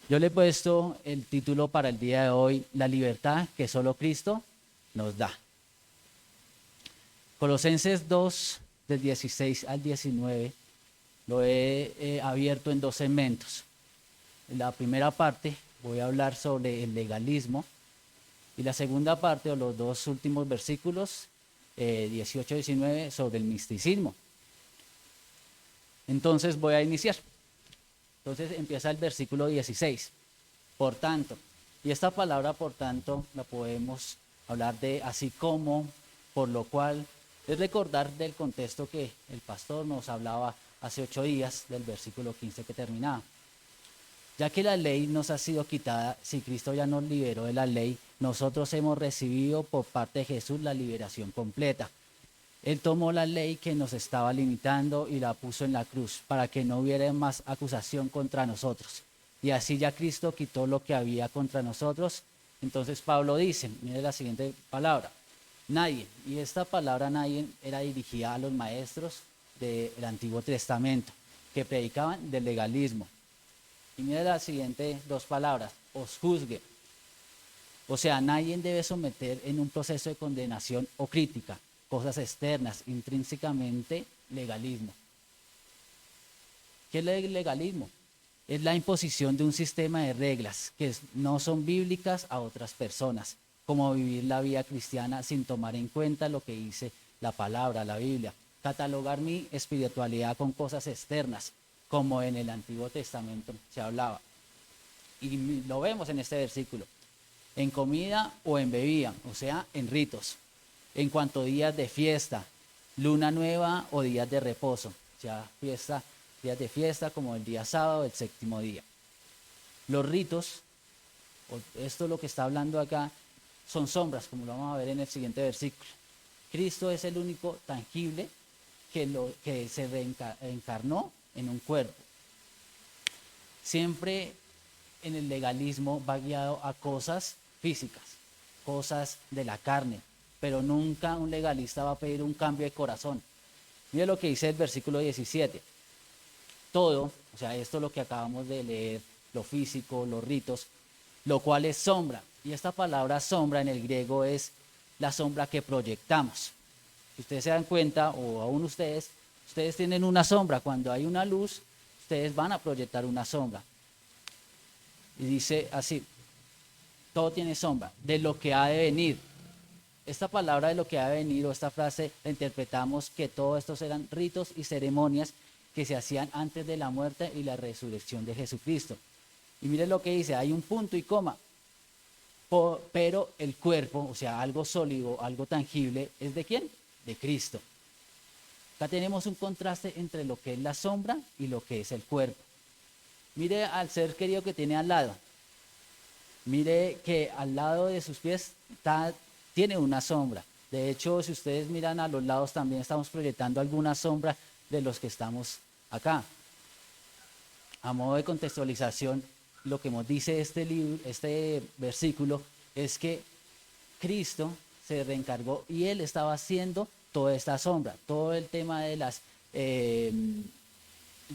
Yo le he puesto el título para el día de hoy, La libertad que solo Cristo nos da. Colosenses 2, del 16 al 19, lo he abierto en dos segmentos. En la primera parte voy a hablar sobre el legalismo y la segunda parte, o los dos últimos versículos, 18 y 19, sobre el misticismo. Entonces voy a iniciar. Entonces empieza el versículo 16. Por tanto, y esta palabra por tanto la podemos hablar de así como, por lo cual, es recordar del contexto que el pastor nos hablaba hace 8 días del versículo 15 que terminaba. Ya que la ley nos ha sido quitada, si Cristo ya nos liberó de la ley, nosotros hemos recibido por parte de Jesús la liberación completa. Él tomó la ley que nos estaba limitando y la puso en la cruz para que no hubiera más acusación contra nosotros. Y así ya Cristo quitó lo que había contra nosotros. Entonces Pablo dice, mire la siguiente palabra, nadie, y esta palabra nadie era dirigida a los maestros del Antiguo Testamento, que predicaban del legalismo. Y mire las siguientes dos palabras, os juzgue. O sea, nadie debe someter en un proceso de condenación o crítica cosas externas, intrínsecamente legalismo. ¿Qué es el legalismo? Es la imposición de un sistema de reglas que no son bíblicas a otras personas, como vivir la vida cristiana sin tomar en cuenta lo que dice la palabra, la Biblia. Catalogar mi espiritualidad con cosas externas, como en el Antiguo Testamento se hablaba. Y lo vemos en este versículo. En comida o en bebida, o sea, en ritos. En cuanto a días de fiesta, luna nueva o días de reposo, o sea, días de fiesta como el día sábado, el séptimo día. Los ritos, esto es lo que está hablando acá, son sombras, como lo vamos a ver en el siguiente versículo. Cristo es el único tangible que se reencarnó en un cuerpo. Siempre en el legalismo va guiado a cosas físicas, cosas de la carne, pero nunca un legalista va a pedir un cambio de corazón. Mire lo que dice el versículo 17. Todo, o sea, esto es lo que acabamos de leer, lo físico, los ritos, lo cual es sombra. Y esta palabra sombra en el griego es la sombra que proyectamos. Si ustedes se dan cuenta, o aún ustedes tienen una sombra. Cuando hay una luz, ustedes van a proyectar una sombra. Y dice así, todo tiene sombra, de lo que ha de venir. Esta palabra de lo que ha de venir, o esta frase, la interpretamos que todos estos eran ritos y ceremonias que se hacían antes de la muerte y la resurrección de Jesucristo. Y miren lo que dice, hay un punto y coma, pero el cuerpo, o sea, algo sólido, algo tangible, ¿es de quién? De Cristo. Acá tenemos un contraste entre lo que es la sombra y lo que es el cuerpo. Mire al ser querido que tiene al lado. Mire que al lado de sus pies tiene una sombra. De hecho, si ustedes miran a los lados, también estamos proyectando alguna sombra de los que estamos acá. A modo de contextualización, lo que nos dice este versículo es que Cristo se reencargó y Él estaba haciendo toda esta sombra, todo el tema de las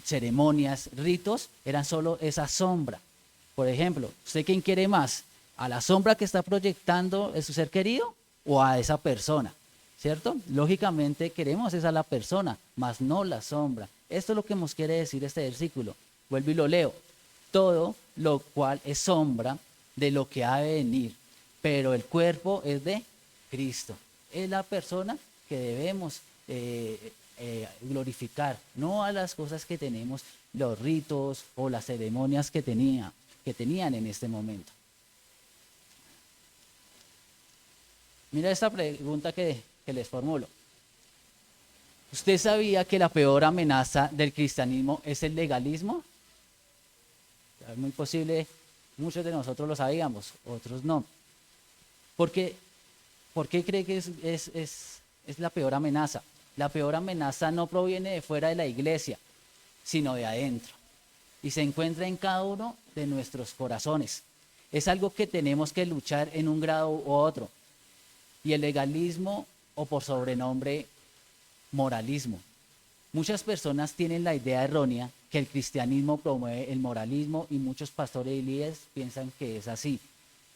ceremonias, ritos, eran solo esa sombra. Por ejemplo, ¿usted quién quiere más? ¿A la sombra que está proyectando su ser querido o a esa persona? ¿Cierto? Lógicamente queremos esa la persona, más no la sombra. Esto es lo que nos quiere decir este versículo. Vuelvo y lo leo. Todo lo cual es sombra de lo que ha de venir, pero el cuerpo es de Cristo. Es la persona que debemos glorificar, no a las cosas que tenemos, los ritos o las ceremonias que tenían en este momento. Mira esta pregunta que les formulo. ¿Usted sabía que la peor amenaza del cristianismo es el legalismo? Es muy posible, muchos de nosotros lo sabíamos, otros no. ¿Por qué cree que es la peor amenaza? La peor amenaza no proviene de fuera de la iglesia, sino de adentro. Y se encuentra en cada uno de nuestros corazones. Es algo que tenemos que luchar en un grado u otro. Y el legalismo, o por sobrenombre, moralismo. Muchas personas tienen la idea errónea que el cristianismo promueve el moralismo y muchos pastores y líderes piensan que es así.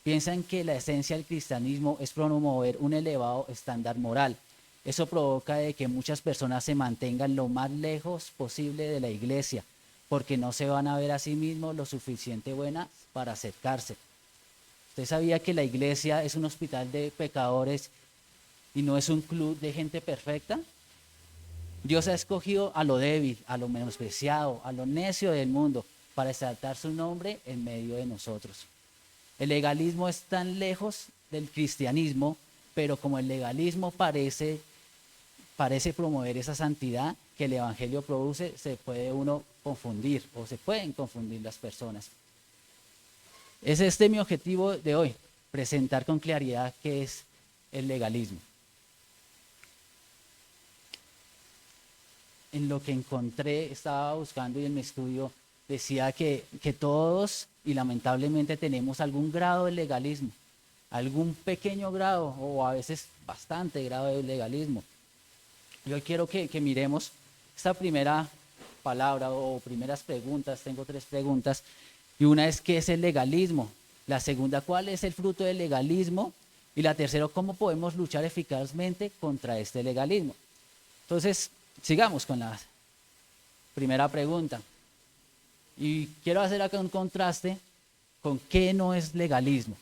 Piensan que la esencia del cristianismo es promover un elevado estándar moral. Eso provoca de que muchas personas se mantengan lo más lejos posible de la iglesia, porque no se van a ver a sí mismos lo suficiente buenas para acercarse. ¿Usted sabía que la iglesia es un hospital de pecadores y no es un club de gente perfecta? Dios ha escogido a lo débil, a lo menospreciado, a lo necio del mundo para exaltar su nombre en medio de nosotros. El legalismo es tan lejos del cristianismo, pero como el legalismo parece promover esa santidad que el evangelio produce, se puede uno confundir o se pueden confundir las personas. Es este mi objetivo de hoy, presentar con claridad qué es el legalismo. En lo que encontré, estaba buscando y en mi estudio decía que todos y lamentablemente tenemos algún grado de legalismo, algún pequeño grado o a veces bastante grado de legalismo. Yo quiero que miremos esta primera palabra o primeras preguntas. Tengo 3 preguntas y una es ¿qué es el legalismo? La segunda, ¿cuál es el fruto del legalismo? Y la tercera, ¿cómo podemos luchar eficazmente contra este legalismo? Entonces, sigamos con la primera pregunta. Y quiero hacer acá un contraste con qué no es legalismo.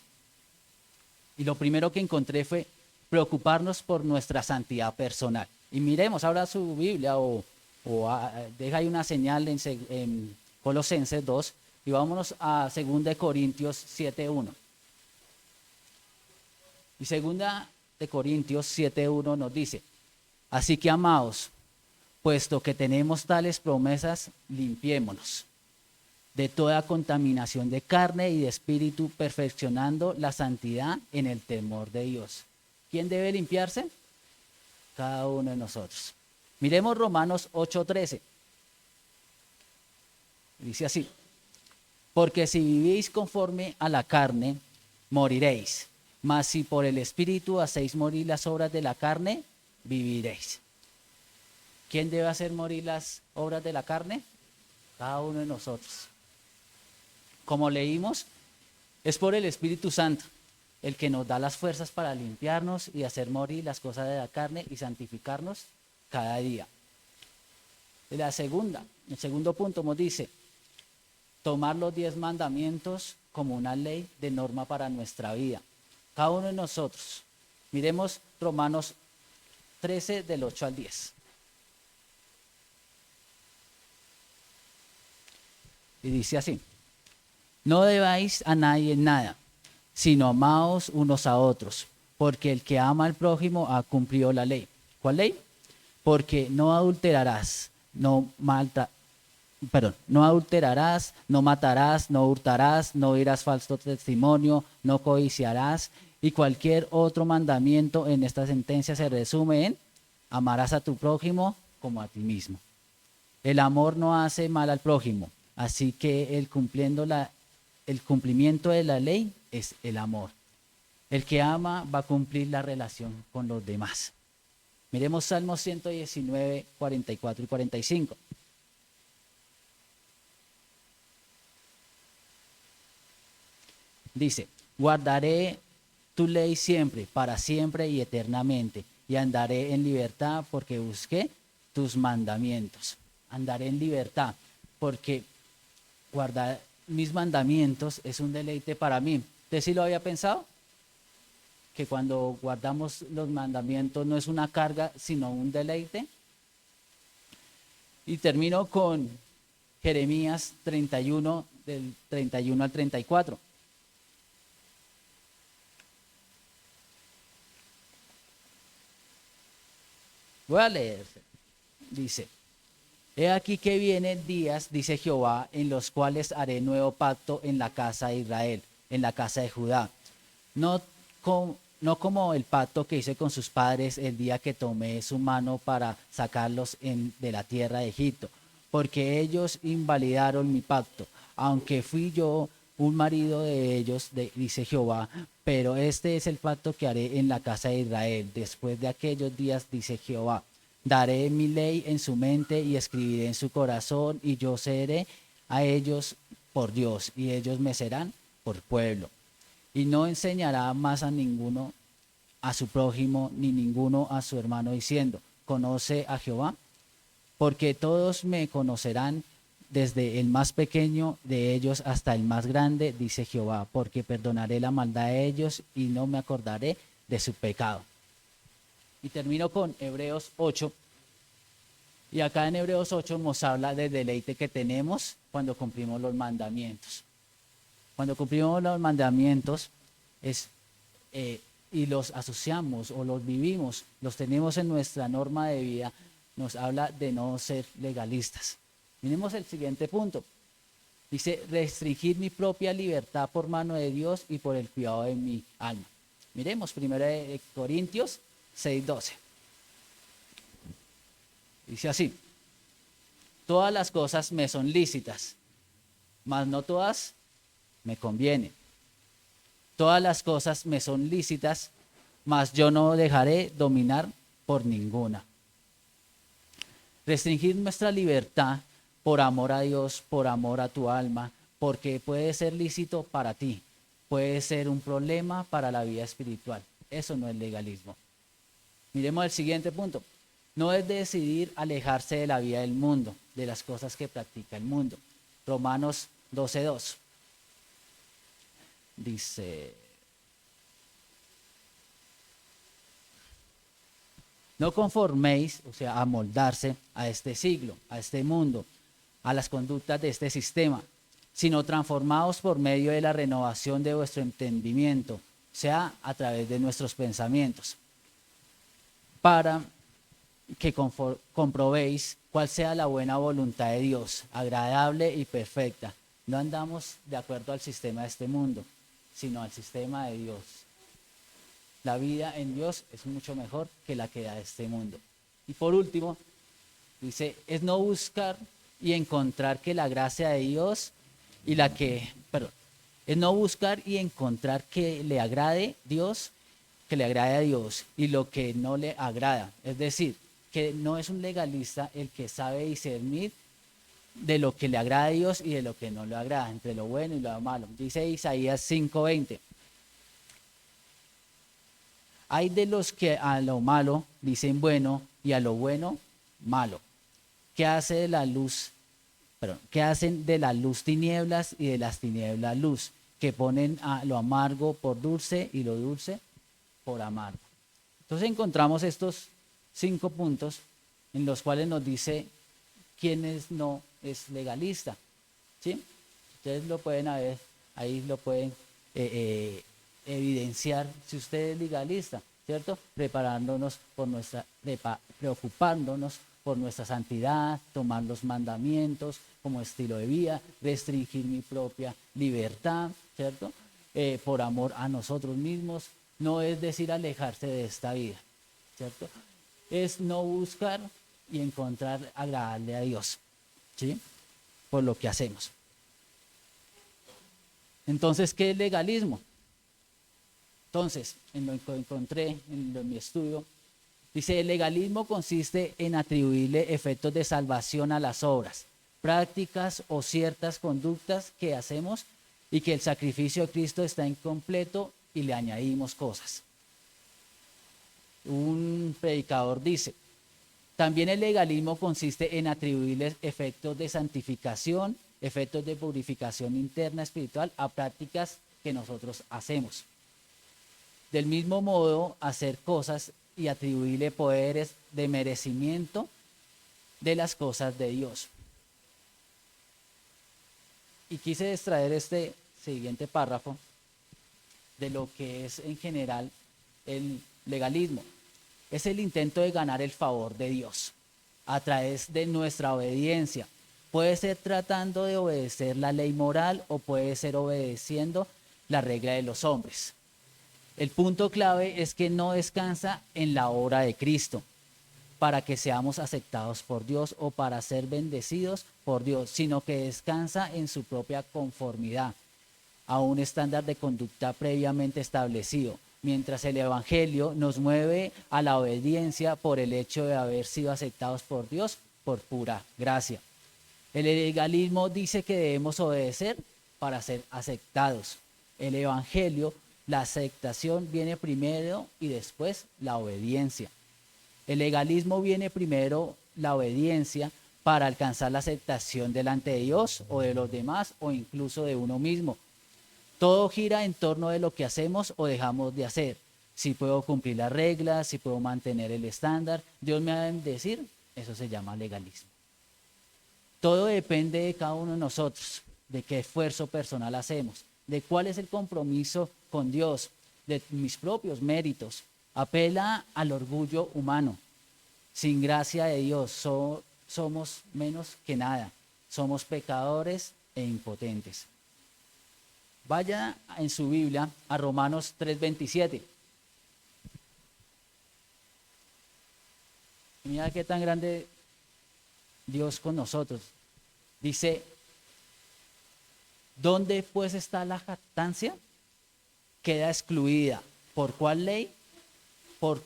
Y lo primero que encontré fue preocuparnos por nuestra santidad personal. Y miremos ahora su Biblia o deja ahí una señal en Colosenses 2 y vámonos a 2 Corintios 7:1. Y 2 Corintios 7:1 nos dice, así que amados, puesto que tenemos tales promesas, limpiémonos de toda contaminación de carne y de espíritu, perfeccionando la santidad en el temor de Dios. ¿Quién debe limpiarse? Cada uno de nosotros. Miremos Romanos 8:13. Dice así, porque si vivís conforme a la carne, moriréis, mas si por el espíritu hacéis morir las obras de la carne, viviréis. ¿Quién debe hacer morir las obras de la carne? Cada uno de nosotros. Como leímos, es por el Espíritu Santo el que nos da las fuerzas para limpiarnos y hacer morir las cosas de la carne y santificarnos cada día. El segundo punto nos dice, tomar los 10 mandamientos como una ley de norma para nuestra vida. Cada uno de nosotros. Miremos Romanos 13 del 8 al 10. Y dice así, no debáis a nadie nada, sino amaos unos a otros, porque el que ama al prójimo ha cumplido la ley. ¿Cuál ley? Porque no adulterarás, no adulterarás, no matarás, no hurtarás, no dirás falso testimonio, no codiciarás, y cualquier otro mandamiento en esta sentencia se resume en amarás a tu prójimo como a ti mismo. El amor no hace mal al prójimo, así que el cumplimiento de la ley es el amor. El que ama va a cumplir la relación con los demás. Miremos Salmos 119, 44 y 45. Dice, guardaré tu ley siempre, para siempre y eternamente, y andaré en libertad porque busqué tus mandamientos. Andaré en libertad porque guardar mis mandamientos es un deleite para mí. ¿Usted sí lo había pensado? Que cuando guardamos los mandamientos no es una carga, sino un deleite. Y termino con Jeremías 31, del 31 al 34. Voy a leer. Dice, he aquí que vienen días, dice Jehová, en los cuales haré nuevo pacto en la casa de Israel, en la casa de Judá. No como el pacto que hice con sus padres el día que tomé su mano para sacarlos de la tierra de Egipto, porque ellos invalidaron mi pacto, aunque fui yo un marido de ellos, dice Jehová, pero este es el pacto que haré en la casa de Israel después de aquellos días, dice Jehová. Daré mi ley en su mente y escribiré en su corazón, y yo seré a ellos por Dios, y ellos me serán por pueblo. Y no enseñará más a ninguno a su prójimo, ni ninguno a su hermano, diciendo, conoce a Jehová, porque todos me conocerán, desde el más pequeño de ellos hasta el más grande, dice Jehová, porque perdonaré la maldad de ellos y no me acordaré de su pecado. Y termino con Hebreos 8. Y acá en Hebreos 8 nos habla del deleite que tenemos cuando cumplimos los mandamientos. Cuando cumplimos los mandamientos y los asociamos o los vivimos, los tenemos en nuestra norma de vida, nos habla de no ser legalistas. Miremos el siguiente punto. Dice, restringir mi propia libertad por mano de Dios y por el cuidado de mi alma. Miremos 1 Corintios 6:12. Dice así, todas las cosas me son lícitas, mas no todas me convienen. Todas las cosas me son lícitas, mas yo no dejaré dominar por ninguna. Restringir nuestra libertad por amor a Dios, por amor a tu alma, porque puede ser lícito para ti, puede ser un problema para la vida espiritual. Eso no es legalismo. Miremos el siguiente punto. No es decidir alejarse de la vida del mundo, de las cosas que practica el mundo. Romanos 12:2. Dice, no conforméis, o sea, amoldarse a este siglo, a este mundo, a las conductas de este sistema, sino transformaos por medio de la renovación de vuestro entendimiento, o sea, a través de nuestros pensamientos, para que comprobéis cuál sea la buena voluntad de Dios, agradable y perfecta. No andamos de acuerdo al sistema de este mundo, sino al sistema de Dios. La vida en Dios es mucho mejor que la que da este mundo. Y por último, dice, es no buscar y encontrar que la gracia de Dios es no buscar y encontrar que le agrade Dios, que le agrade a Dios y lo que no le agrada. Es decir, que no es un legalista el que sabe discernir de lo que le agrada a Dios y de lo que no le agrada, entre lo bueno y lo malo. Dice Isaías 5:20. Hay de los que a lo malo dicen bueno y a lo bueno malo. ¿Qué hacen de la luz tinieblas y de las tinieblas luz? Que ponen a lo amargo por dulce y lo dulce por amargo. Entonces encontramos estos 5 puntos en los cuales nos dice quién no es legalista. ¿Sí? Ustedes lo pueden ver, ahí lo pueden evidenciar si usted es legalista, ¿cierto? Preocupándonos por nuestra santidad, tomar los mandamientos como estilo de vida, restringir mi propia libertad, ¿cierto? Por amor a nosotros mismos, no es decir alejarse de esta vida, ¿cierto? Es no buscar y encontrar agradarle a Dios, ¿sí? Por lo que hacemos. Entonces, ¿qué es legalismo? Entonces, en lo que encontré en mi estudio, dice, el legalismo consiste en atribuirle efectos de salvación a las obras, prácticas o ciertas conductas que hacemos y que el sacrificio de Cristo está incompleto y le añadimos cosas. Un predicador dice, también el legalismo consiste en atribuirle efectos de santificación, efectos de purificación interna espiritual a prácticas que nosotros hacemos. Del mismo modo, hacer cosas y atribuirle poderes de merecimiento de las cosas de Dios. Y quise extraer este siguiente párrafo de lo que es en general el legalismo. Es el intento de ganar el favor de Dios a través de nuestra obediencia. Puede ser tratando de obedecer la ley moral o puede ser obedeciendo la regla de los hombres. El punto clave es que no descansa en la obra de Cristo para que seamos aceptados por Dios o para ser bendecidos por Dios, sino que descansa en su propia conformidad a un estándar de conducta previamente establecido, mientras el Evangelio nos mueve a la obediencia por el hecho de haber sido aceptados por Dios por pura gracia. El legalismo dice que debemos obedecer para ser aceptados. El Evangelio, la aceptación viene primero y después la obediencia. El legalismo viene primero la obediencia para alcanzar la aceptación delante de Dios o de los demás o incluso de uno mismo. Todo gira en torno de lo que hacemos o dejamos de hacer. Si puedo cumplir las reglas, si puedo mantener el estándar, Dios me va a bendecir, eso se llama legalismo. Todo depende de cada uno de nosotros, de qué esfuerzo personal hacemos, de cuál es el compromiso con Dios, de mis propios méritos. Apela al orgullo humano. Sin gracia de Dios somos menos que nada, somos pecadores e impotentes. Vaya en su Biblia a Romanos 3:27. Mira qué tan grande Dios con nosotros. Dice, ¿dónde pues está la jactancia? Queda excluida. ¿Por cuál ley? ¿Por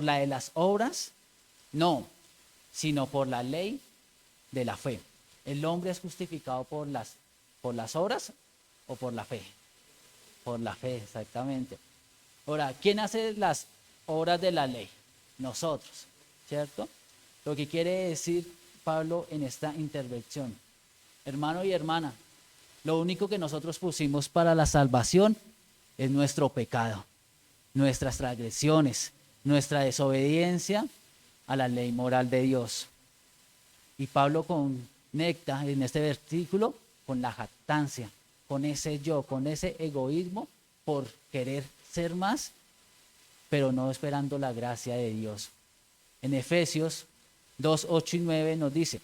la de las obras? No, sino por la ley de la fe. ¿El hombre es justificado por las obras o por la fe? Por la fe, exactamente. Ahora, ¿quién hace las obras de la ley? Nosotros, ¿cierto? Lo que quiere decir Pablo en esta intervención. Hermano y hermana, lo único que nosotros pusimos para la salvación es nuestro pecado, nuestras transgresiones, nuestra desobediencia a la ley moral de Dios. Y Pablo conecta en este versículo con la jactancia, con ese yo, con ese egoísmo por querer ser más, pero no esperando la gracia de Dios. En Efesios 2:8-9 nos dice,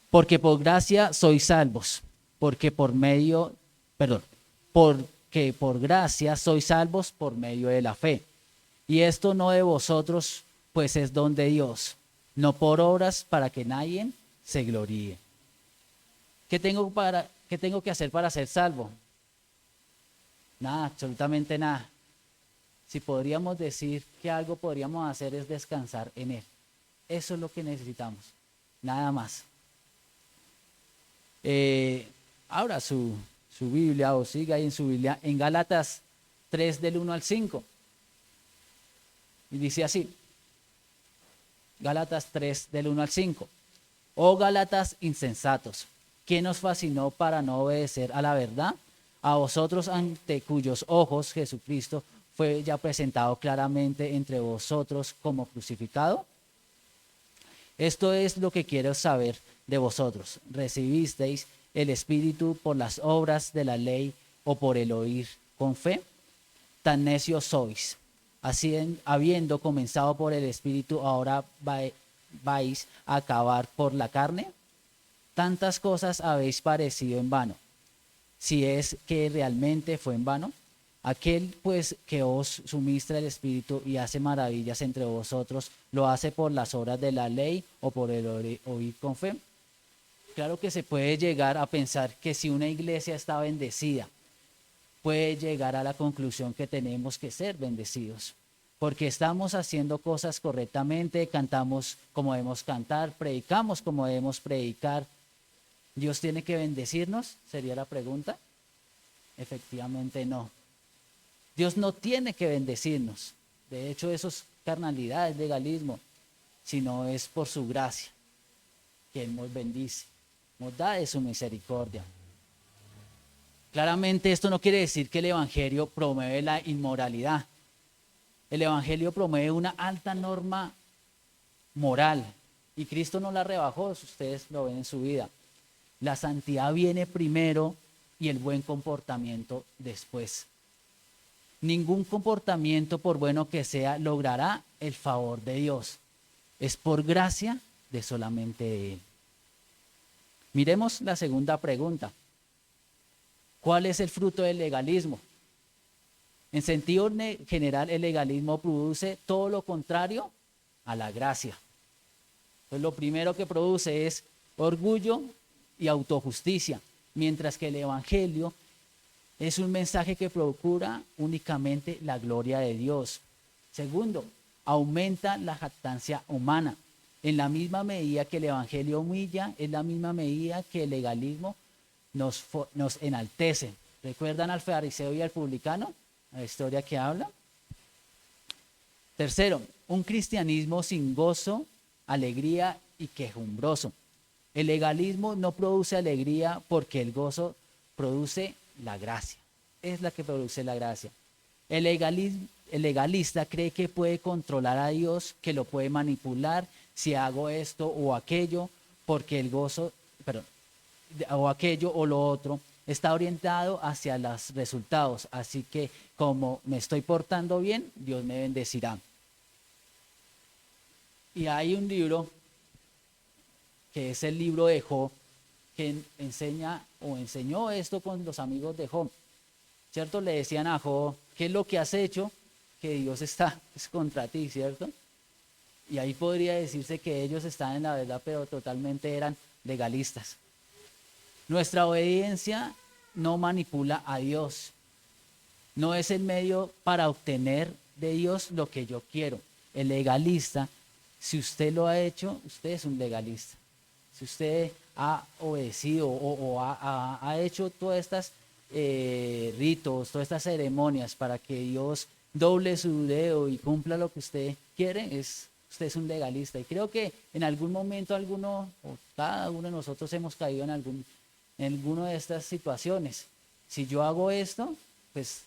porque por gracia sois salvos, porque por gracia sois salvos por medio de la fe. Y esto no de vosotros, pues es don de Dios, no por obras para que nadie se gloríe. ¿Qué tengo que hacer para ser salvo? Nada, absolutamente nada. Si podríamos decir que algo podríamos hacer es descansar en Él. Eso es lo que necesitamos, nada más. Abra su Biblia o siga ahí en su Biblia en Gálatas 3 del 1 al 5. Y dice así, Gálatas 3 del 1 al 5. Oh Gálatas insensatos, ¿quién os fascinó para no obedecer a la verdad? A vosotros ante cuyos ojos Jesucristo fue ya presentado claramente entre vosotros como crucificado. Esto es lo que quiero saber de vosotros. ¿Recibisteis el Espíritu por las obras de la ley o por el oír con fe? Tan necios sois. Así, habiendo comenzado por el Espíritu, ahora vais a acabar por la carne. Tantas cosas habéis padecido en vano, si es que realmente fue en vano. Aquel pues que os suministra el Espíritu y hace maravillas entre vosotros, ¿lo hace por las obras de la ley o por el oír con fe? Claro que se puede llegar a pensar que si una iglesia está bendecida, puede llegar a la conclusión que tenemos que ser bendecidos, porque estamos haciendo cosas correctamente, cantamos como debemos cantar, predicamos como debemos predicar. ¿Dios tiene que bendecirnos? Sería la pregunta. Efectivamente no. Dios no tiene que bendecirnos. De hecho, eso es carnalidad, es legalismo, sino es por su gracia que Él nos bendice, nos da de su misericordia. Claramente esto no quiere decir que el Evangelio promueve la inmoralidad. El Evangelio promueve una alta norma moral y Cristo no la rebajó, ustedes lo ven en su vida. La santidad viene primero y el buen comportamiento después. Ningún comportamiento, por bueno que sea, logrará el favor de Dios. Es por gracia de solamente de Él. Miremos la segunda pregunta. ¿Cuál es el fruto del legalismo? En sentido general, el legalismo produce todo lo contrario a la gracia. Entonces, lo primero que produce es orgullo y autojusticia, mientras que el Evangelio Es un mensaje que procura únicamente la gloria de Dios. Segundo, aumenta la jactancia humana. En la misma medida que el evangelio humilla, es la misma medida que el legalismo nos enaltece. ¿Recuerdan al fariseo y al publicano? La historia que habla. Tercero, un cristianismo sin gozo, alegría y quejumbroso. El legalismo no produce alegría porque el gozo produce la gracia. Es la que produce la gracia. El legalista cree que puede controlar a Dios, que lo puede manipular si hago esto o aquello, porque el gozo, o aquello o lo otro, está orientado hacia los resultados. Así que como me estoy portando bien, Dios me bendecirá. Y hay un libro, que es el libro de Job, que enseñó esto con los amigos de Job. ¿Cierto? Le decían a Job, ¿qué es lo que has hecho? Que Dios está contra ti, ¿cierto? Y ahí podría decirse que ellos estaban en la verdad, pero totalmente eran legalistas. Nuestra obediencia no manipula a Dios. No es el medio para obtener de Dios lo que yo quiero. El legalista, si usted lo ha hecho, usted es un legalista. Si usted ha obedecido o ha hecho todas estas ritos, todas estas ceremonias para que Dios doble su dedo y cumpla lo que usted quiere, usted es un legalista. Y creo que en algún momento alguno o cada uno de nosotros hemos caído en alguna de estas situaciones. Si yo hago esto, pues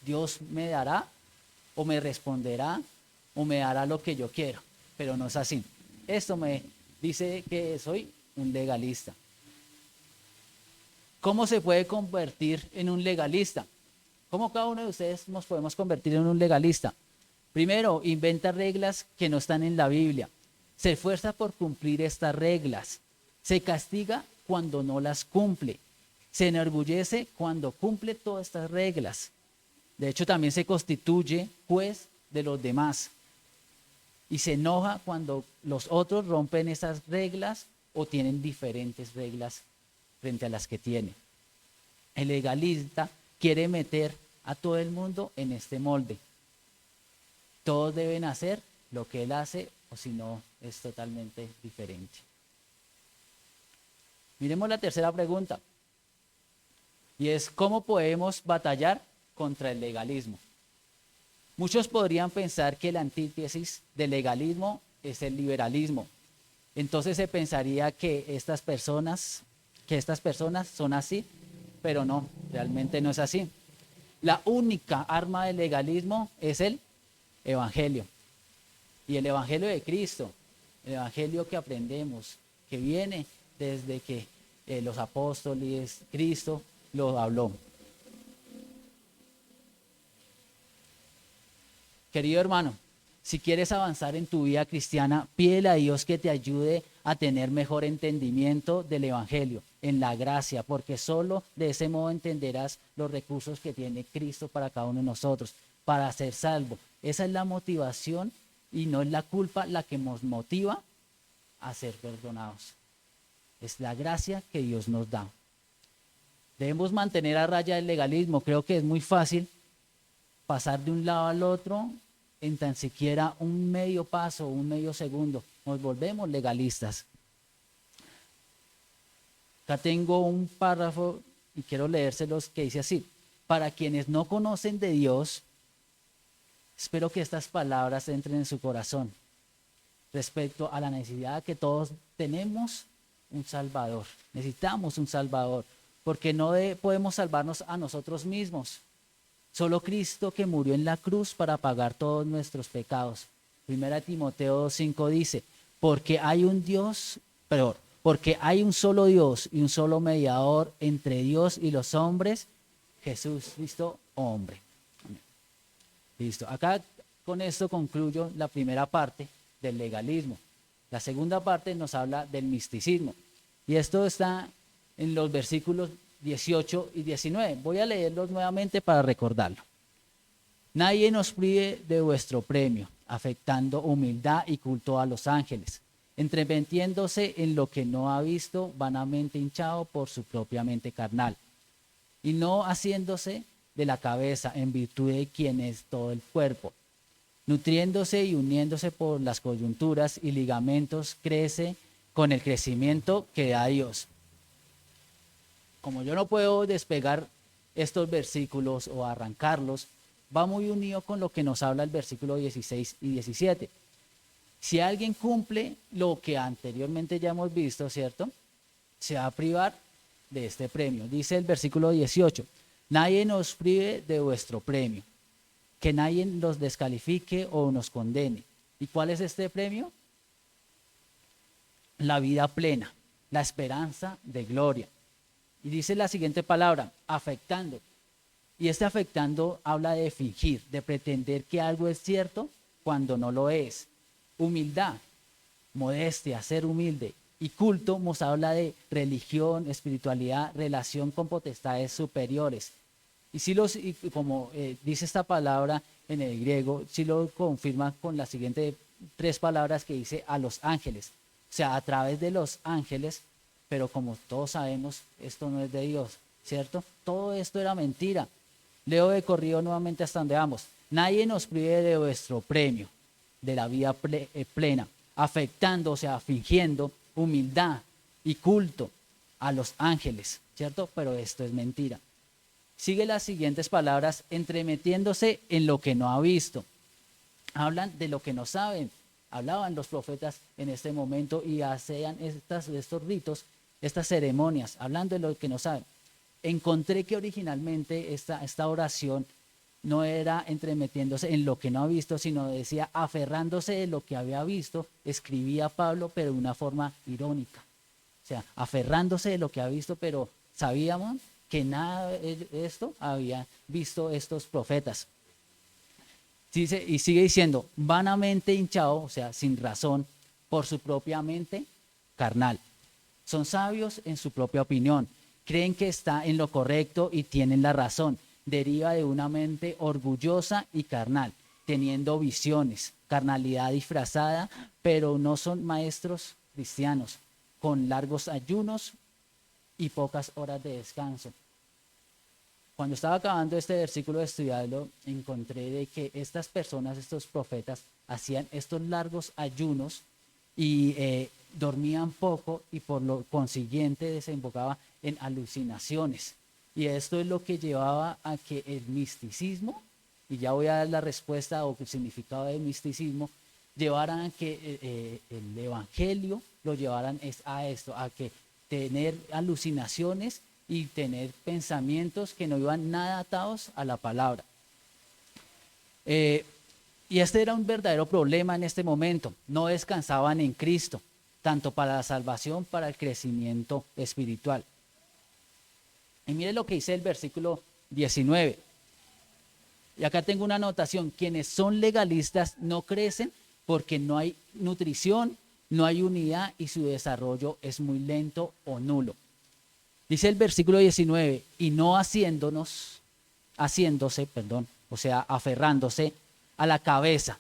Dios me dará o me responderá o me dará lo que yo quiero, pero no es así. Esto me dice que soy un legalista. ¿Cómo se puede convertir en un legalista? ¿Cómo cada uno de ustedes nos podemos convertir en un legalista? Primero, inventa reglas que no están en la Biblia. Se esfuerza por cumplir estas reglas. Se castiga cuando no las cumple. Se enorgullece cuando cumple todas estas reglas. De hecho, también se constituye juez de los demás. Y se enoja cuando los otros rompen esas reglas o tienen diferentes reglas frente a las que tiene. El legalista quiere meter a todo el mundo en este molde. Todos deben hacer lo que él hace o si no es totalmente diferente. Miremos la tercera pregunta. Y es, ¿cómo podemos batallar contra el legalismo? Muchos podrían pensar que la antítesis del legalismo es el liberalismo. Entonces se pensaría que estas personas son así, pero no, realmente no es así. La única arma del legalismo es el evangelio. Y el evangelio de Cristo, el evangelio que aprendemos, que viene desde que los apóstoles, Cristo lo habló. Querido hermano, si quieres avanzar en tu vida cristiana, pídele a Dios que te ayude a tener mejor entendimiento del evangelio, en la gracia, porque solo de ese modo entenderás los recursos que tiene Cristo para cada uno de nosotros, para ser salvo. Esa es la motivación y no es la culpa la que nos motiva a ser perdonados. Es la gracia que Dios nos da. Debemos mantener a raya el legalismo. Creo que es muy fácil pasar de un lado al otro en tan siquiera un medio paso, un medio segundo. Nos volvemos legalistas. Acá tengo un párrafo y quiero leérselos que dice así: para quienes no conocen de Dios, espero que estas palabras entren en su corazón respecto a la necesidad que todos tenemos un Salvador. Necesitamos un Salvador, porque no podemos salvarnos a nosotros mismos. Solo Cristo, que murió en la cruz para pagar todos nuestros pecados. 1 Timoteo 2:5 dice, porque hay un solo Dios y un solo mediador entre Dios y los hombres, Jesús Cristo, hombre. Amén. Listo. Acá con esto concluyo la primera parte del legalismo. La segunda parte nos habla del misticismo. Y esto está en los versículos 18 y 19. Voy a leerlos nuevamente para recordarlo. Nadie nos prive de vuestro premio, afectando humildad y culto a los ángeles, entremetiéndose en lo que no ha visto, vanamente hinchado por su propia mente carnal. y no haciéndose de la cabeza en virtud de quien es todo el cuerpo. Nutriéndose y uniéndose por las coyunturas y ligamentos, crece con el crecimiento que da Dios. Como yo no puedo despegar estos versículos o arrancarlos, va muy unido con lo que nos habla el versículo 16 y 17. Si alguien cumple lo que anteriormente ya hemos visto, ¿cierto?, se va a privar de este premio. Dice el versículo 18, nadie nos prive de vuestro premio, que nadie los descalifique o nos condene. ¿Y cuál es este premio? La vida plena, la esperanza de gloria. Y dice la siguiente palabra, afectando. Y este afectando habla de fingir, de pretender que algo es cierto cuando no lo es. Humildad, modestia, ser humilde. Y culto nos habla de religión, espiritualidad, relación con potestades superiores. Y si como dice esta palabra en el griego, si lo confirma con las siguientes 3 palabras que dice a los ángeles. O sea, a través de los ángeles, pero como todos sabemos, esto no es de Dios, ¿cierto? Todo esto era mentira. Leo de corrido nuevamente hasta donde vamos. Nadie nos prive de vuestro premio, de la vida plena, afectando, o sea, fingiendo humildad y culto a los ángeles, ¿cierto? Pero esto es mentira. Sigue las siguientes palabras, entremetiéndose en lo que no ha visto. Hablan de lo que no saben. Hablaban los profetas en este momento y hacían estos ritos, estas ceremonias, hablando de lo que no saben. Encontré que originalmente esta oración no era entremetiéndose en lo que no ha visto, sino decía aferrándose de lo que había visto, escribía Pablo, pero de una forma irónica. O sea, aferrándose de lo que ha visto, pero sabíamos que nada de esto habían visto estos profetas. Dice, y sigue diciendo, vanamente hinchado, o sea, sin razón, por su propia mente carnal. Son sabios en su propia opinión, creen que está en lo correcto y tienen la razón. Deriva de una mente orgullosa y carnal, teniendo visiones, carnalidad disfrazada, pero no son maestros cristianos, con largos ayunos y pocas horas de descanso. Cuando estaba acabando este versículo de estudiarlo, encontré de que estas personas, estos profetas, hacían estos largos ayunos y dormían poco y por lo consiguiente desembocaba en alucinaciones. Y esto es lo que llevaba a que el misticismo, y ya voy a dar la respuesta o el significado del misticismo, llevaran a que el evangelio lo llevaran a esto, a que tener alucinaciones y tener pensamientos que no iban nada atados a la palabra. Y este era un verdadero problema en este momento. No descansaban en Cristo, tanto para la salvación, para el crecimiento espiritual. Y mire lo que dice el versículo 19. Y acá tengo una anotación. Quienes son legalistas no crecen porque no hay nutrición, no hay unidad y su desarrollo es muy lento o nulo. Dice el versículo 19, y no haciéndose, o sea, aferrándose a la cabeza.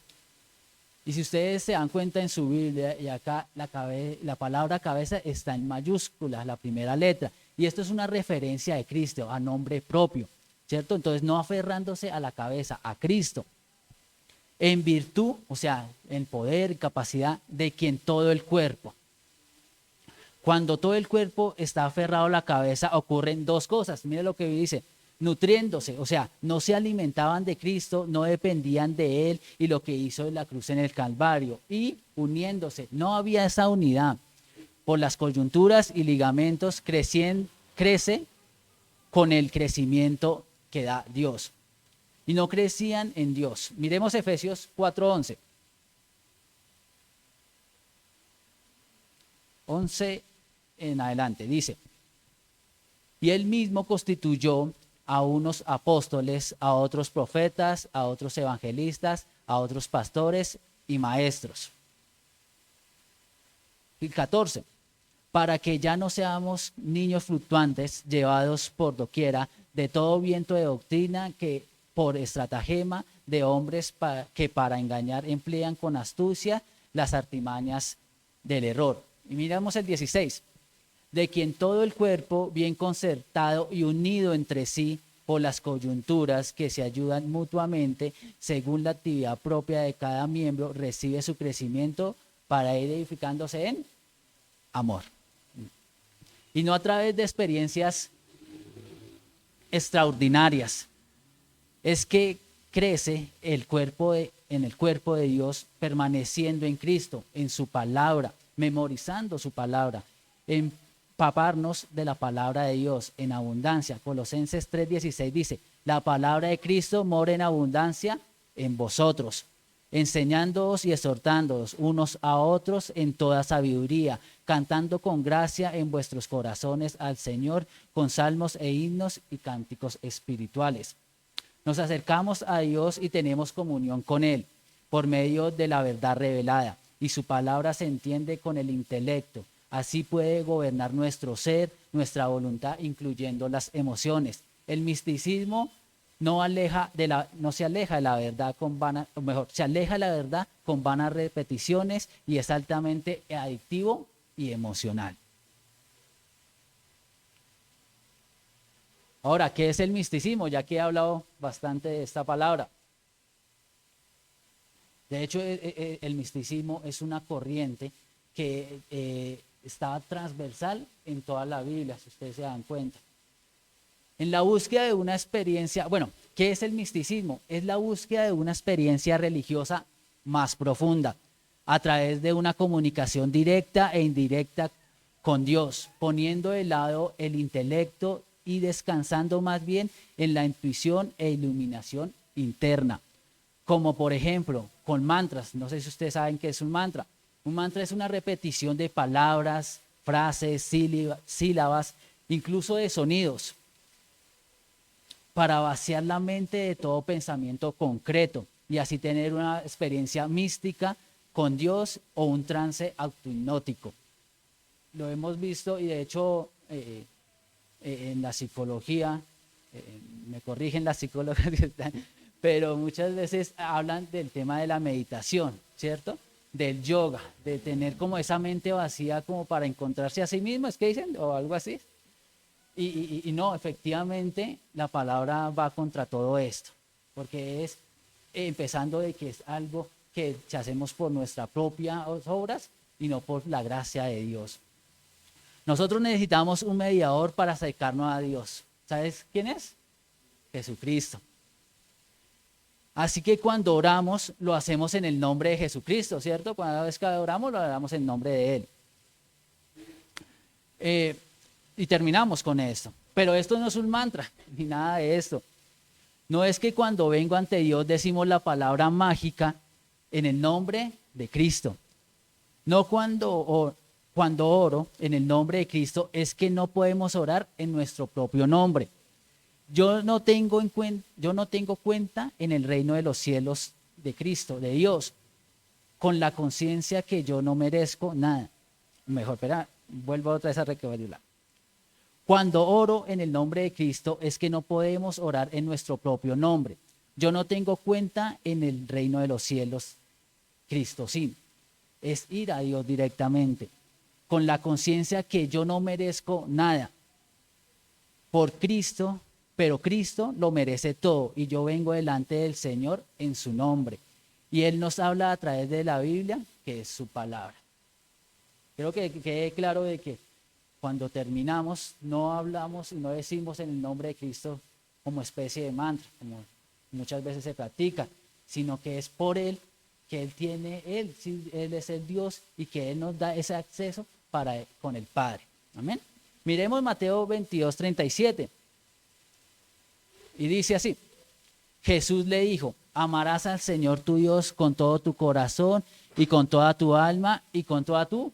Y si ustedes se dan cuenta en su Biblia, y acá la palabra cabeza está en mayúsculas, la primera letra. Y esto es una referencia de Cristo, a nombre propio, ¿cierto? Entonces, no aferrándose a la cabeza, a Cristo. En virtud, o sea, en poder, capacidad de quien todo el cuerpo. Cuando todo el cuerpo está aferrado a la cabeza, ocurren 2 cosas. Mire lo que dice, nutriéndose, o sea, no se alimentaban de Cristo, no dependían de Él y lo que hizo en la cruz en el Calvario. Y uniéndose, no había esa unidad. Por las coyunturas y ligamentos crece con el crecimiento que da Dios. Y no crecían en Dios. Miremos Efesios 4:11. 11 en adelante, dice, y él mismo constituyó a unos apóstoles, a otros profetas, a otros evangelistas, a otros pastores y maestros. Y 14, para que ya no seamos niños fluctuantes, llevados por doquiera de todo viento de doctrina que por estratagema de hombres que para engañar emplean con astucia las artimañas del error. Y miramos el 16. de quien todo el cuerpo, bien concertado y unido entre sí por las coyunturas que se ayudan mutuamente según la actividad propia de cada miembro, recibe su crecimiento para ir edificándose en amor. Y no a través de experiencias extraordinarias. Es que crece en el cuerpo de Dios, permaneciendo en Cristo, en su palabra, memorizando su palabra, empaparnos de la palabra de Dios en abundancia. Colosenses 3:16 dice, la palabra de Cristo mora en abundancia en vosotros, enseñándoos y exhortándoos unos a otros en toda sabiduría, cantando con gracia en vuestros corazones al Señor con salmos e himnos y cánticos espirituales. Nos acercamos a Dios y tenemos comunión con Él por medio de la verdad revelada, y su palabra se entiende con el intelecto. Así puede gobernar nuestro ser, nuestra voluntad, incluyendo las emociones. El misticismo no se aleja de la verdad con vanas, o mejor, se aleja de la verdad con vanas repeticiones y es altamente adictivo y emocional. Ahora, ¿qué es el misticismo? Ya que he hablado bastante de esta palabra. De hecho, el misticismo es una corriente que está transversal en toda la Biblia, si ustedes se dan cuenta. En la búsqueda de una experiencia, bueno, ¿qué es el misticismo? Es la búsqueda de una experiencia religiosa más profunda, a través de una comunicación directa e indirecta con Dios, poniendo de lado el intelecto y descansando más bien en la intuición e iluminación interna. Como por ejemplo, con mantras. No sé si ustedes saben qué es un mantra. Un mantra es una repetición de palabras, frases, sílabas, incluso de sonidos, para vaciar la mente de todo pensamiento concreto y así tener una experiencia mística con Dios o un trance autohipnótico. Lo hemos visto y de hecho en la psicología, me corrigen las psicólogas, pero muchas veces hablan del tema de la meditación, ¿cierto? Del yoga, de tener como esa mente vacía como para encontrarse a sí mismo, ¿es que dicen? O algo así. Y no, efectivamente la palabra va contra todo esto, porque es empezando de que es algo que hacemos por nuestras propias obras y no por la gracia de Dios. Nosotros necesitamos un mediador para acercarnos a Dios. ¿Sabes quién es? Jesucristo. Así que cuando oramos, lo hacemos en el nombre de Jesucristo, ¿cierto? Cada vez que oramos, lo oramos en nombre de Él. Y terminamos con esto. Pero esto no es un mantra, ni nada de esto. No es que cuando vengo ante Dios decimos la palabra mágica en el nombre de Cristo. No cuando oro en el nombre de Cristo es que no podemos orar en nuestro propio nombre. Yo no tengo cuenta en el reino de los cielos de Cristo, de Dios, con la conciencia que yo no merezco nada. Mejor, espera, vuelvo otra vez a recapitular. Cuando oro en el nombre de Cristo es que no podemos orar en nuestro propio nombre. Yo no tengo cuenta en el reino de los cielos, Cristo sí. Es ir a Dios directamente, con la conciencia que yo no merezco nada. Por Cristo, pero Cristo lo merece todo y yo vengo delante del Señor en su nombre. Y Él nos habla a través de la Biblia, que es su palabra. Creo que quede claro de que cuando terminamos no hablamos y no decimos en el nombre de Cristo como especie de mantra, como muchas veces se practica, sino que es por Él, que Él es el Dios y que Él nos da ese acceso con el Padre. Amén. Miremos Mateo 22:37. Y dice así, Jesús le dijo, amarás al Señor tu Dios con todo tu corazón y con toda tu alma y con toda tu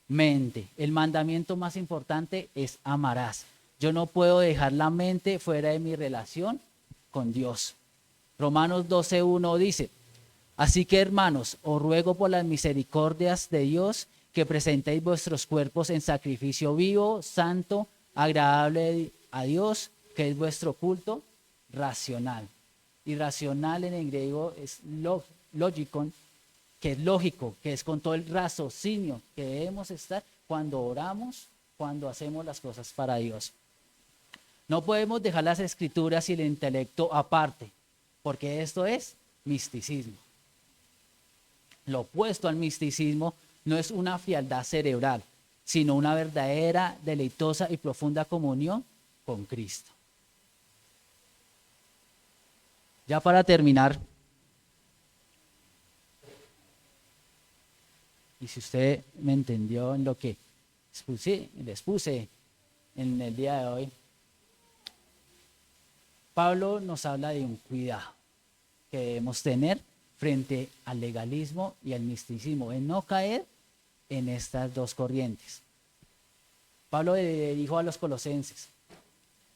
mente. El mandamiento más importante es amarás. Yo no puedo dejar la mente fuera de mi relación con Dios. Romanos 12:1 dice, así que hermanos, os ruego por las misericordias de Dios que presentéis vuestros cuerpos en sacrificio vivo, santo, agradable a Dios, que es vuestro culto racional. Y racional en el griego es logikon, que es lógico, que es con todo el raciocinio que debemos estar cuando oramos cuando hacemos las cosas para Dios. No podemos dejar las escrituras y el intelecto aparte, porque esto es misticismo. Lo opuesto al misticismo no es una frialdad cerebral, sino una verdadera, deleitosa y profunda comunión con Cristo. Ya para terminar, y si usted me entendió en lo que les puse en el día de hoy, Pablo nos habla de un cuidado que debemos tener frente al legalismo y al misticismo, en no caer en estas dos corrientes. Pablo le dijo a los colosenses,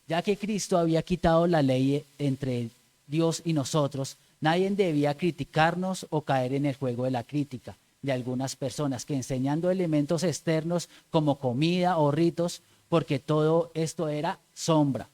ya que Cristo había quitado la ley entre Dios y nosotros, nadie debía criticarnos o caer en el juego de la crítica de algunas personas que enseñando elementos externos como comida o ritos, porque todo esto era sombra.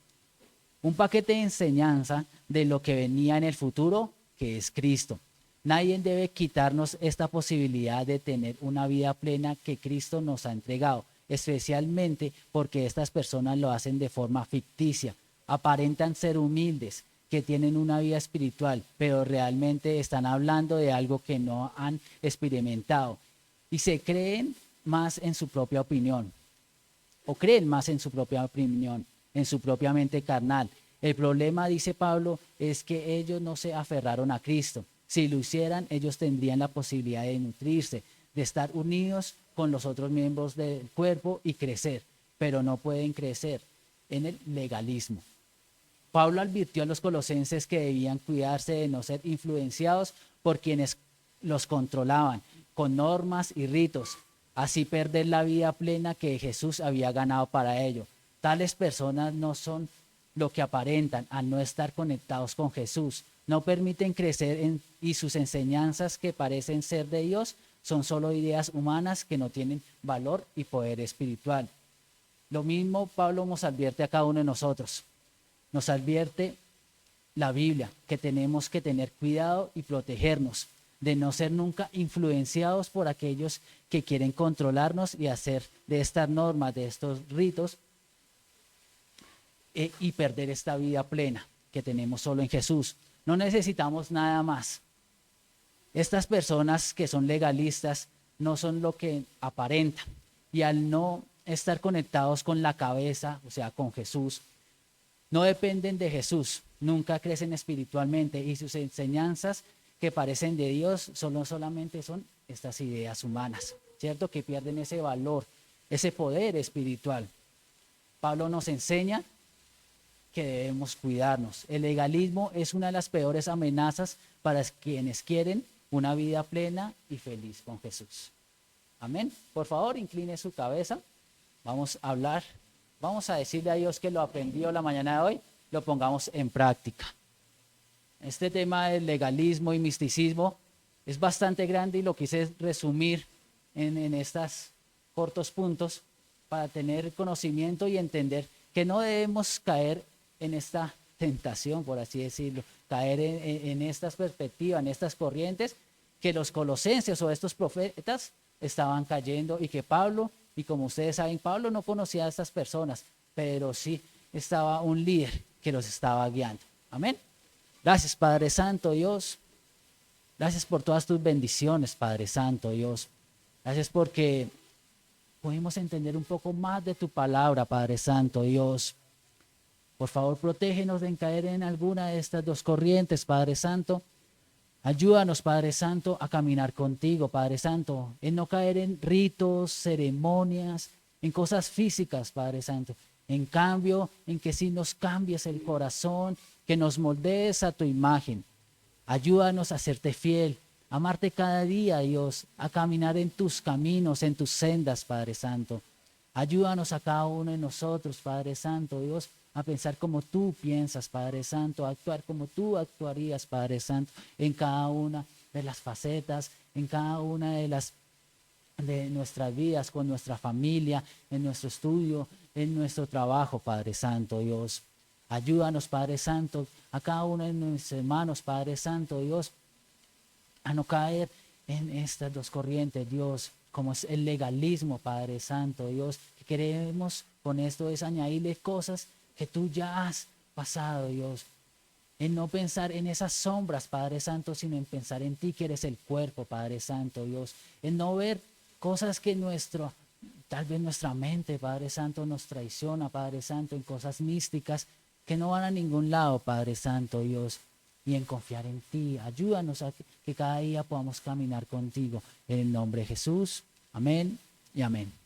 Un paquete de enseñanza de lo que venía en el futuro, que es Cristo. Nadie debe quitarnos esta posibilidad de tener una vida plena que Cristo nos ha entregado, especialmente porque estas personas lo hacen de forma ficticia. Aparentan ser humildes, que tienen una vida espiritual, pero realmente están hablando de algo que no han experimentado y se creen más en su propia opinión, o creen más en su propia opinión, en su propia mente carnal. El problema, dice Pablo, es que ellos no se aferraron a Cristo. Si lo hicieran, ellos tendrían la posibilidad de nutrirse, de estar unidos con los otros miembros del cuerpo y crecer, pero no pueden crecer en el legalismo. Pablo advirtió a los colosenses que debían cuidarse de no ser influenciados por quienes los controlaban con normas y ritos, así perder la vida plena que Jesús había ganado para ello. Tales personas no son lo que aparentan al no estar conectados con Jesús. No permiten crecer y sus enseñanzas que parecen ser de Dios son solo ideas humanas que no tienen valor y poder espiritual. Lo mismo Pablo nos advierte a cada uno de nosotros. Nos advierte la Biblia que tenemos que tener cuidado y protegernos de no ser nunca influenciados por aquellos que quieren controlarnos y hacer de estas normas, de estos ritos, y perder esta vida plena que tenemos solo en Jesús. No necesitamos nada más. Estas personas que son legalistas no son lo que aparentan, y al no estar conectados con la cabeza, o sea, con Jesús, no dependen de Jesús, nunca crecen espiritualmente y sus enseñanzas que parecen de Dios solamente son estas ideas humanas, ¿cierto? Que pierden ese valor, ese poder espiritual. Pablo nos enseña que debemos cuidarnos. El legalismo es una de las peores amenazas para quienes quieren una vida plena y feliz con Jesús. Amén. Por favor, incline su cabeza. Vamos a hablar. Vamos a decirle a Dios que lo aprendió la mañana de hoy, lo pongamos en práctica. Este tema del legalismo y misticismo es bastante grande y lo quise resumir en estos cortos puntos para tener conocimiento y entender que no debemos caer en esta tentación, por así decirlo, caer en estas perspectivas, en estas corrientes que los colosenses o estos profetas estaban cayendo y que Pablo, y como ustedes saben, Pablo no conocía a estas personas, pero sí estaba un líder que los estaba guiando. Amén. Gracias, Padre Santo, Dios. Gracias por todas tus bendiciones, Padre Santo, Dios. Gracias porque pudimos entender un poco más de tu palabra, Padre Santo, Dios. Por favor, protégenos de caer en alguna de estas dos corrientes, Padre Santo. Ayúdanos, Padre Santo, a caminar contigo, Padre Santo, en no caer en ritos, ceremonias, en cosas físicas, Padre Santo. En cambio, en que sí nos cambies el corazón, que nos moldees a tu imagen. Ayúdanos a serte fiel, a amarte cada día, Dios, a caminar en tus caminos, en tus sendas, Padre Santo. Ayúdanos a cada uno de nosotros, Padre Santo, Dios, a pensar como tú piensas, Padre Santo, a actuar como tú actuarías, Padre Santo, en cada una de las facetas, en cada una de nuestras vidas, con nuestra familia, en nuestro estudio, en nuestro trabajo, Padre Santo, Dios. Ayúdanos, Padre Santo, a cada uno de nuestros hermanos, Padre Santo, Dios, a no caer en estas dos corrientes, Dios, como es el legalismo, Padre Santo, Dios, que queremos con esto es añadirle cosas que tú ya has pasado, Dios. En no pensar en esas sombras, Padre Santo, sino en pensar en ti, que eres el cuerpo, Padre Santo, Dios. En no ver cosas que tal vez nuestra mente, Padre Santo, nos traiciona, Padre Santo, en cosas místicas que no van a ningún lado, Padre Santo, Dios. Y en confiar en ti. Ayúdanos a que cada día podamos caminar contigo. En el nombre de Jesús. Amén y amén.